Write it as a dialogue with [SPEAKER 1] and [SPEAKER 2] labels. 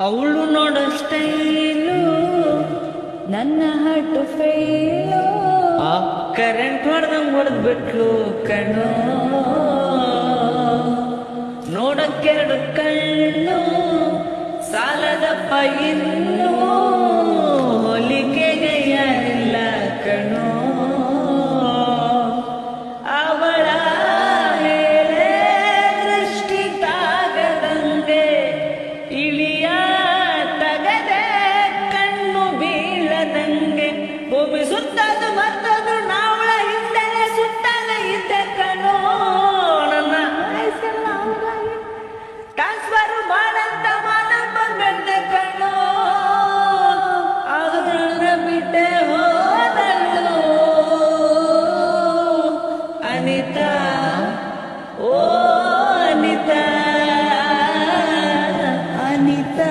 [SPEAKER 1] ಅವಳು ನೋಡೋ ಸ್ಟೈಲು
[SPEAKER 2] ನನ್ನ ಹಾಟು ಫೈಲು
[SPEAKER 1] ಕರೆಂಟ್ ಹೊಡೆದಂಗೆ ಹೊಡೆದ್ಬಿಟ್ಲು ಕಣ್ಣು ನೋಡಕ್ಕೆರಡು ಕಣ್ಣು ಸಾಲದಪ್ಪ ಇನ್ನು ಹೋಲಿಕೆಗೆ ಯಾರಿಲ್ಲ ಕಣ್ಣು ಅವಳ ಮೇಲೆ ದೃಷ್ಟಿ ತಾಗದಂಗೆ ಇಳಿಯ ತಗದೆ ಕಣ್ಣು ಬೀಳದಂಗೆ ಭೂಮಿ ಸುತ್ತದು ಮತ್ತದು ನಾವಳ ಹಿಂದೆನೆ ಸುತ್ತಲೇ ಇದ್ದೆ ಕಣ್ಣು ನನ್ನ
[SPEAKER 2] ವಯಸ್ಸೆಲ್ಲ ಅವ್ರಾಗಿ
[SPEAKER 1] ಟ್ರಾನ್ಸ್ಫರ್ ಮಾಡಂತ ಮಾತಪ್ಪ ಬಂದೆ ಕಣ್ಣು ಆದ್ರ ಬಿಟ್ಟೆ ಹೋದಳು ಅನಿತಾ ಓ ಅನಿತಾ
[SPEAKER 2] ಅನಿತಾ